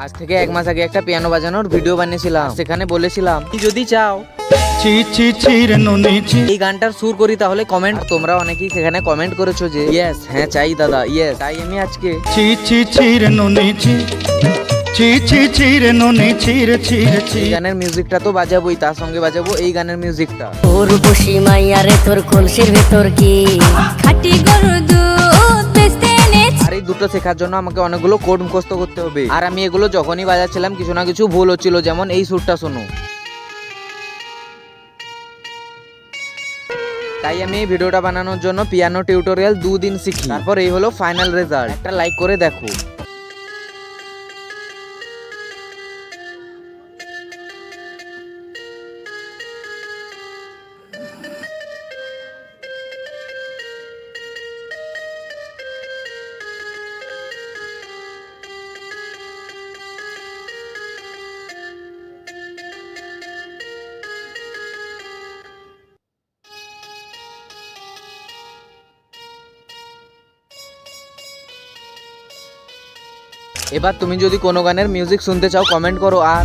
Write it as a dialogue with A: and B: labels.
A: আজ থেকে 1 মাস আগে একটা পিয়ানো বাজানোর ভিডিও বানিয়েছিলাম, সেখানে বলেছিলাম যদি চাও এই গানটার সুর করি তাহলে কমেন্ট। তোমরা অনেকেই সেখানে কমেন্ট করেছো যে ইয়েস, হ্যাঁ চাই দাদা, ইয়েস। তাই আমি আজকে এই গানের মিউজিকটা তো বাজাবোই, তার সঙ্গে বাজাবো এই গানের মিউজিকটা।
B: তোর বসি মাইয়ারে তোর কলসির ভেতর কি খাটি গরুর দুধ বেচতে এনেছি।
A: আর এই দুটো শেখার জন্য আমাকে অনেকগুলো কোড মুখস্থ করতে হবে। আর আমি এগুলো যখনই বাজাচ্ছিলাম কিছু না কিছু ভুল হচ্ছিল, যেমন এই সুরটা শোনো। তাই আমি এই ভিডিওটা বানানোর জন্য পিয়ানো টিউটোরিয়াল 2 দিন শিখি, তারপর এই হলো ফাইনাল রেজাল্ট। একটা লাইক করে দেখো। এবার তুমি যদি কোনো গানের মিউজিক শুনতে চাও কমেন্ট করো। আর